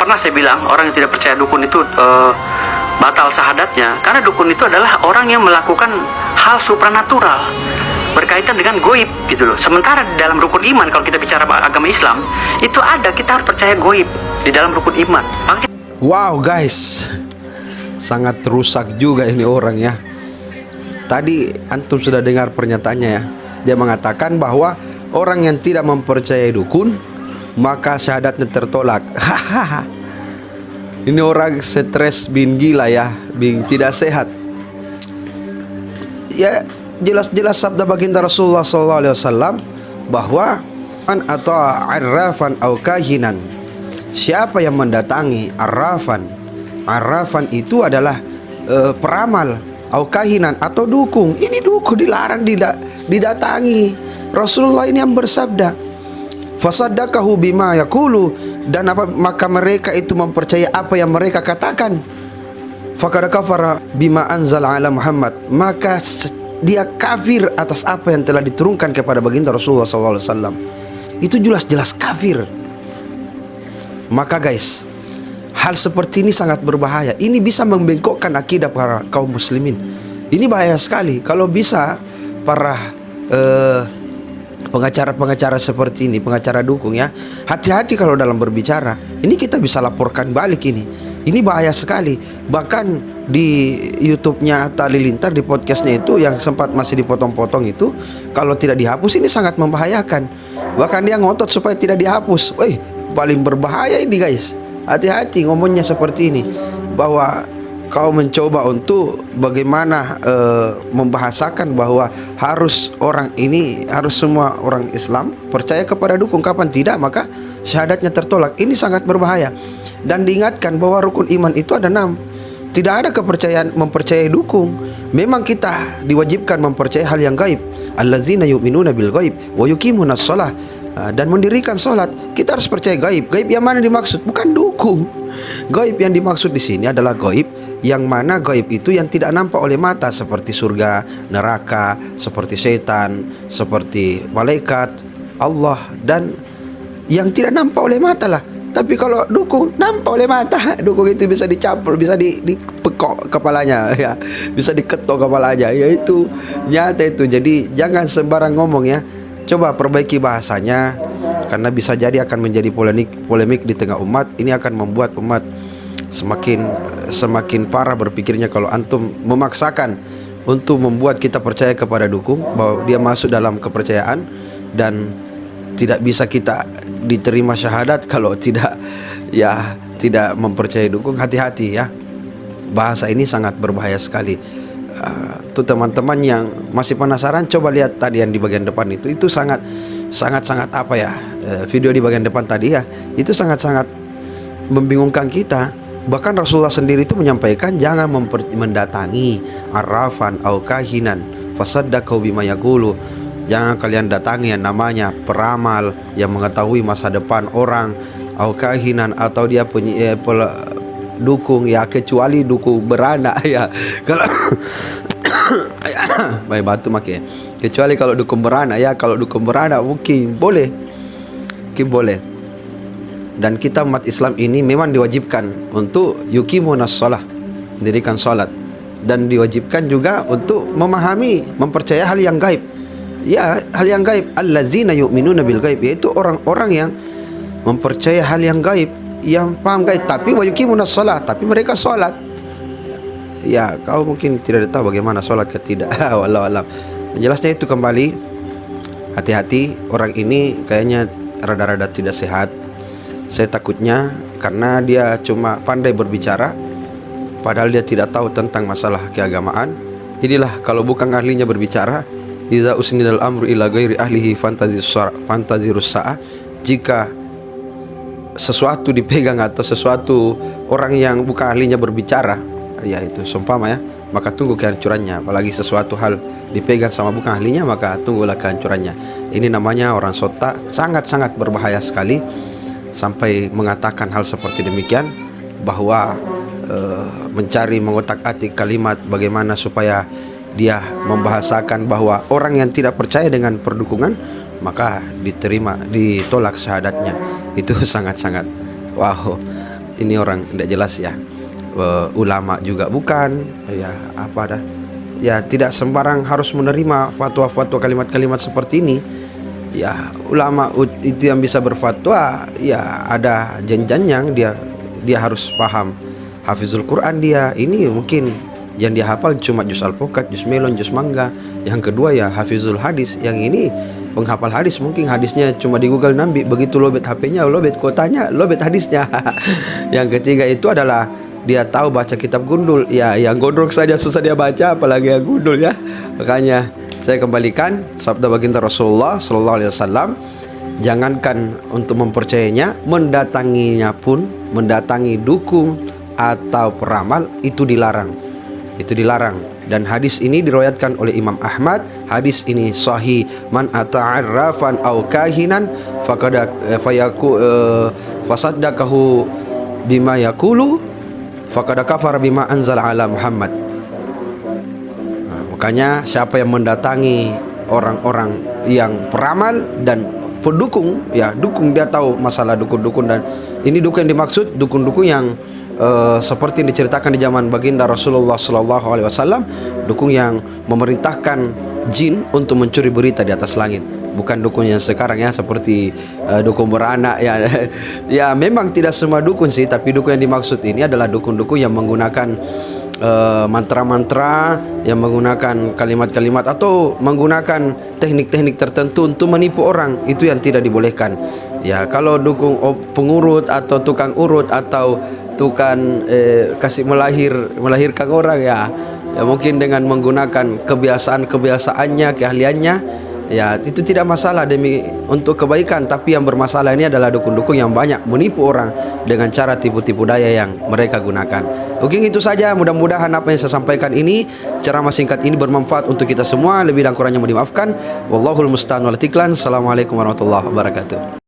pernah saya bilang orang yang tidak percaya dukun itu batal syahadatnya, karena dukun itu adalah orang yang melakukan hal supranatural berkaitan dengan goib gitu loh. Sementara di dalam rukun iman, kalau kita bicara agama Islam, itu ada, kita harus percaya goib di dalam rukun iman. Wow guys, sangat rusak juga ini orang ya. Tadi antum sudah dengar pernyataannya ya. Dia mengatakan bahwa orang yang tidak mempercayai dukun maka syahadatnya tertolak. Hahaha. Ini orang stres bin gila ya, bin tidak sehat. Ya jelas-jelas sabda baginda Rasulullah SAW bahwa an atau arrafan au kahinan, siapa yang mendatangi arrafan itu adalah peramal, au kahinan atau dukung. Ini dukun dilarang didatangi. Rasulullah ini yang bersabda, fasaddaqahu bima yaqulu, dan maka mereka itu mempercayai apa yang mereka katakan. Faqad kafara bima anzala ala Muhammad, maka dia kafir atas apa yang telah diturunkan kepada baginda Rasulullah SAW. Itu jelas-jelas kafir. Maka guys, hal seperti ini sangat berbahaya. Ini bisa membengkokkan akidah para kaum muslimin. Ini bahaya sekali. Kalau bisa para pengacara-pengacara seperti ini, pengacara dukung ya, hati-hati kalau dalam berbicara. Ini kita bisa laporkan balik ini. Ini bahaya sekali. Bahkan di YouTube-nya Atta Halilintar, di podcastnya itu yang sempat masih dipotong-potong itu, kalau tidak dihapus ini sangat membahayakan. Bahkan dia ngotot supaya tidak dihapus. Paling berbahaya ini guys. Hati-hati ngomongnya seperti ini, bahwa kau mencoba untuk bagaimana membahasakan bahwa harus orang ini, harus semua orang Islam percaya kepada dukun, kapan tidak maka syahadatnya tertolak. Ini sangat berbahaya. Dan diingatkan bahwa rukun iman itu ada 6. Tidak ada kepercayaan mempercayai dukun. Memang kita diwajibkan mempercayai hal yang gaib. Allazina yu'minuna bil gaib wa yuqimunas shalah, dan mendirikan salat. Kita harus percaya gaib. Gaib yang mana dimaksud? Bukan dukun. Gaib yang dimaksud di sini adalah gaib yang mana gaib itu yang tidak nampak oleh mata, seperti surga, neraka, seperti setan, seperti malaikat, Allah, dan yang tidak nampak oleh mata lah. Tapi kalau dukun nampak oleh mata, dukun itu bisa dicapul, bisa dipekok kepalanya ya, bisa diketok kepalanya, ya itu nyata itu. Jadi jangan sembarang ngomong ya. Coba perbaiki bahasanya, karena bisa jadi akan menjadi polemik di tengah umat. Ini akan membuat umat semakin parah berpikirnya kalau antum memaksakan untuk membuat kita percaya kepada dukun, bahwa dia masuk dalam kepercayaan dan tidak bisa kita diterima syahadat kalau tidak mempercayai dukun. Hati-hati ya, bahasa ini sangat berbahaya sekali. Tuh teman-teman yang masih penasaran, coba lihat tadi yang di bagian depan itu sangat apa ya, video di bagian depan tadi ya, itu sangat membingungkan kita. Bahkan Rasulullah sendiri itu menyampaikan jangan mendatangi arrafan au kahinan fasaddaqu bima yaqulu. Jangan kalian datangi yang namanya peramal yang mengetahui masa depan orang, au kahinan atau dia dukung ya, kecuali dukung beranak ya. Kalau baik batu makai. Kecuali kalau dukun beranak ya, kalau dukun beranak mungkin boleh. Dan kita umat Islam ini memang diwajibkan untuk yuqimunas shalah, mendirikan salat, dan diwajibkan juga untuk mempercayai hal yang gaib. Ya, hal yang gaib. Allazina yu'minuna bil gaib, yaitu orang-orang yang mempercayai hal yang gaib, yang paham gaib, tapi wa yuqimunas shalah, tapi mereka salat. Ya, kau mungkin tidak tahu bagaimana salat ke tidak. Wallahu alam. Jelasnya itu kembali, hati-hati, orang ini kayaknya rada-rada tidak sehat. Saya takutnya karena dia cuma pandai berbicara, padahal dia tidak tahu tentang masalah keagamaan. Inilah kalau bukan ahlinya berbicara. Idza usnidal amru ila ghairi ahlihi fantazirus sa'ah. Jika sesuatu dipegang atau sesuatu orang yang bukan ahlinya berbicara, ya itu seumpama ya, maka tunggu kehancurannya. Apalagi sesuatu hal dipegang sama bukan ahlinya, maka tunggulah kehancurannya. Ini namanya orang sota, sangat-sangat berbahaya sekali. Sampai mengatakan hal seperti demikian, bahwa mencari mengotak-atik kalimat bagaimana supaya dia membahasakan bahwa orang yang tidak percaya dengan perdukungan maka ditolak syahadatnya. Itu sangat-sangat wow, ini orang tidak jelas ya. Ulama juga bukan, ya apa dah. Ya tidak sembarang harus menerima fatwa-fatwa kalimat-kalimat seperti ini. Ya ulama itu yang bisa berfatwa, ya ada jenjang dia harus paham hafizul Quran dia. Ini mungkin yang dia hafal cuma juz alpukat, juz melon, juz mangga. Yang kedua ya hafizul hadis, yang ini penghafal hadis, mungkin hadisnya cuma di Google nambi, begitu lobet HP-nya, lobet kotanya, lobet hadisnya. Yang ketiga itu adalah dia tahu baca kitab gundul. Ya yang gondrong saja susah dia baca, apalagi yang gundul ya. Makanya saya kembalikan sabda baginda Rasulullah sallallahu alaihi wasallam, jangankan untuk mempercayainya, mendatanginya pun, mendatangi dukun atau peramal itu dilarang. Itu dilarang. Dan hadis ini diriwayatkan oleh Imam Ahmad. Hadis ini sahih. Man ata'arrafan aw kahinan faqad fasaddaqahu bima yaqulu faqad kafara bima anzala ala Muhammad. Makanya siapa yang mendatangi orang-orang yang peramal dan pendukung, ya dukun, dia tahu masalah dukun-dukun, dan ini dukun yang dimaksud dukun-dukun yang seperti yang diceritakan di zaman baginda Rasulullah sallallahu alaihi wasallam, dukun yang memerintahkan jin untuk mencuri berita di atas langit, bukan dukun yang sekarang ya seperti dukun beranak ya. Ya memang tidak semua dukun sih, tapi dukun yang dimaksud ini adalah dukun-dukun yang menggunakan mantra-mantra, yang menggunakan kalimat-kalimat atau menggunakan teknik-teknik tertentu untuk menipu orang. Itu yang tidak dibolehkan. Ya kalau dukun pengurut atau tukang urut atau tukang kasih melahirkan orang ya mungkin dengan menggunakan kebiasaannya, keahliannya, ya itu tidak masalah demi untuk kebaikan. Tapi yang bermasalah ini adalah dukun-dukun yang banyak menipu orang dengan cara tipu-tipu daya yang mereka gunakan. Oke, itu saja. Mudah-mudahan apa yang saya sampaikan ini, ceramah singkat ini bermanfaat untuk kita semua. Lebih dan kurangnya mohon dimaafkan. Wallahul musta'an wal tiklan. Assalamualaikum warahmatullahi wabarakatuh.